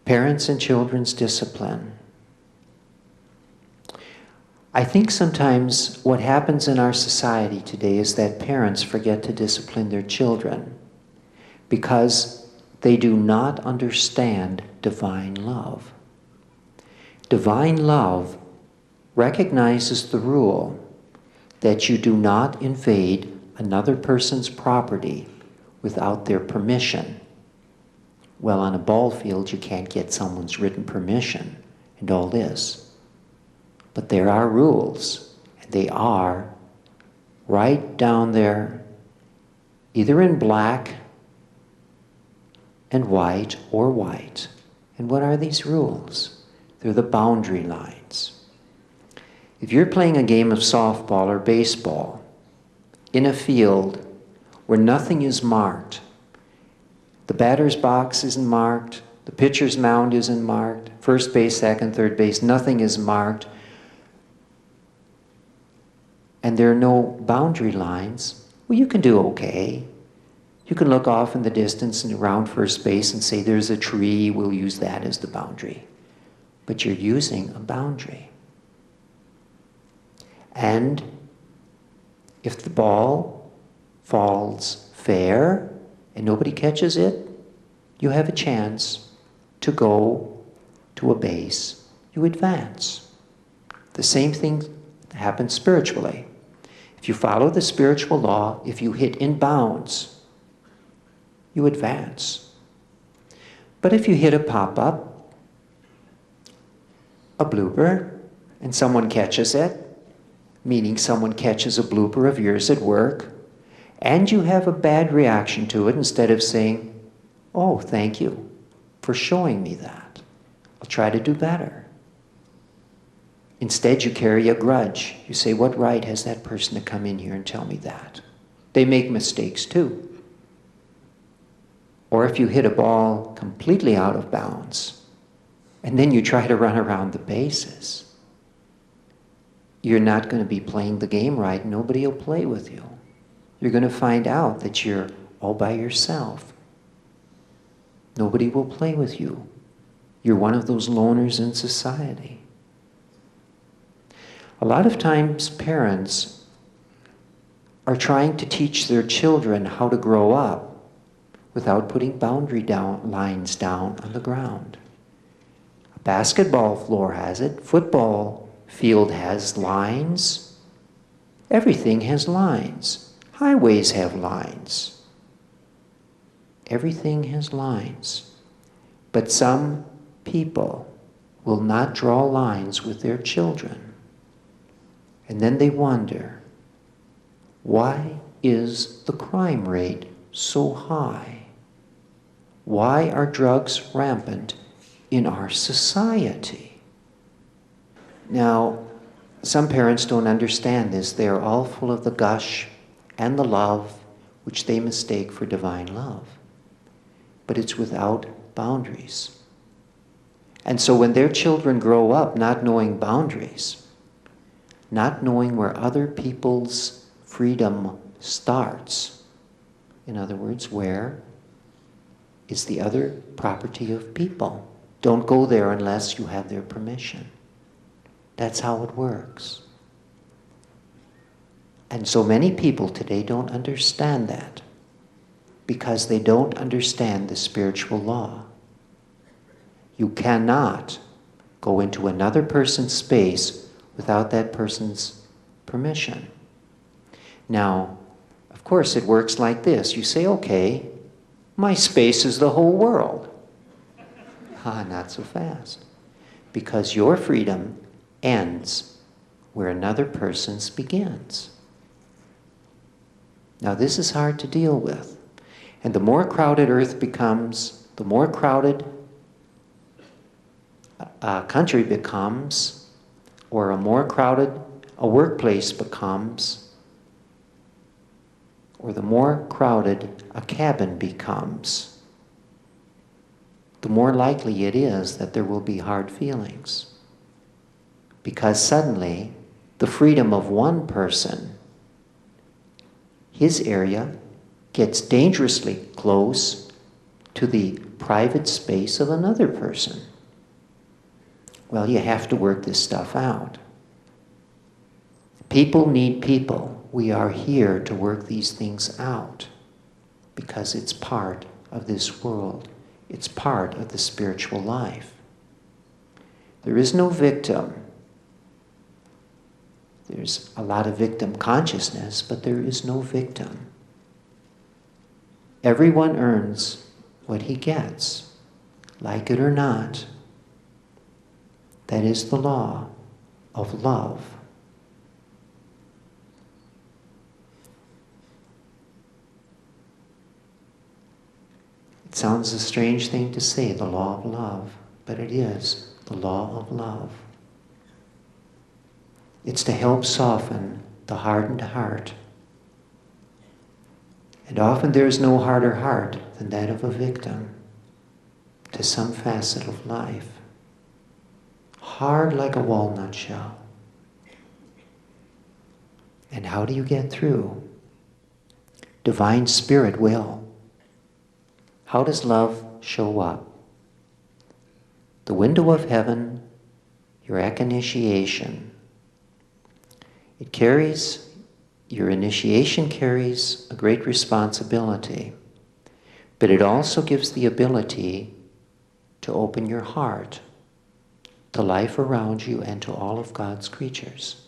Parents and children's discipline. I think sometimes what happens in our society today is that parents forget to discipline their children because they do not understand divine love. Divine love recognizes the rule that you do not invade another person's property without their permission. Well, on a ball field, you can't get someone's written permission and all this. But there are rules, and they are right down there, either in black and white or white. And what are these rules? They're the boundary lines. If you're playing a game of softball or baseball in a field where nothing is marked, the batter's box isn't marked, the pitcher's mound isn't marked, first base, second, third base, nothing is marked, and there are no boundary lines, well, you can do okay. You can look off in the distance and around first base and say, there's a tree, we'll use that as the boundary. But you're using a boundary. And if the ball falls fair and nobody catches it, you have a chance to go to a base. You advance. The same thing happens spiritually. If you follow the spiritual law, if you hit in bounds, you advance. But if you hit a pop-up, a blooper, and someone catches it, meaning someone catches a blooper of yours at work, and you have a bad reaction to it, instead of saying, oh, thank you for showing me that, I'll try to do better. Instead, you carry a grudge. You say, what right has that person to come in here and tell me that? They make mistakes too. Or if you hit a ball completely out of bounds, and then you try to run around the bases, you're not going to be playing the game right. Nobody will play with you. You're going to find out that you're all by yourself. Nobody will play with you. You're one of those loners in society. A lot of times parents are trying to teach their children how to grow up without putting lines down on the ground. A basketball floor has it. Football field has lines. Everything has lines. Highways have lines. Everything has lines. But some people will not draw lines with their children. And then they wonder, why is the crime rate so high? Why are drugs rampant in our society? Now, some parents don't understand this. They are all full of the gush and the love, which they mistake for divine love. But it's without boundaries. And so when their children grow up not knowing boundaries, not knowing where other people's freedom starts, in other words, where is the other property of people? Don't go there unless you have their permission. That's how it works. And so many people today don't understand that because they don't understand the spiritual law. You cannot go into another person's space without that person's permission. Now, of course, it works like this. You say, okay, my space is the whole world. Not so fast. Because your freedom ends where another person's begins. Now, this is hard to deal with. And the more crowded Earth becomes, the more crowded a country becomes, or a more crowded a workplace becomes, or the more crowded a cabin becomes, the more likely it is that there will be hard feelings. Because suddenly, the freedom of one person, his area, gets dangerously close to the private space of another person. Well, you have to work this stuff out. People need people. We are here to work these things out because it's part of this world. It's part of the spiritual life. There is no victim. There's a lot of victim consciousness, but there is no victim. Everyone earns what he gets, like it or not. That is the law of love. It sounds a strange thing to say, the law of love, but it is the law of love. It's to help soften the hardened heart. And often there is no harder heart than that of a victim to some facet of life. Hard like a walnut shell. And how do you get through? Divine Spirit will. How does love show up? The window of heaven, your initiation. Your initiation carries a great responsibility, but it also gives the ability to open your heart to life around you and to all of God's creatures.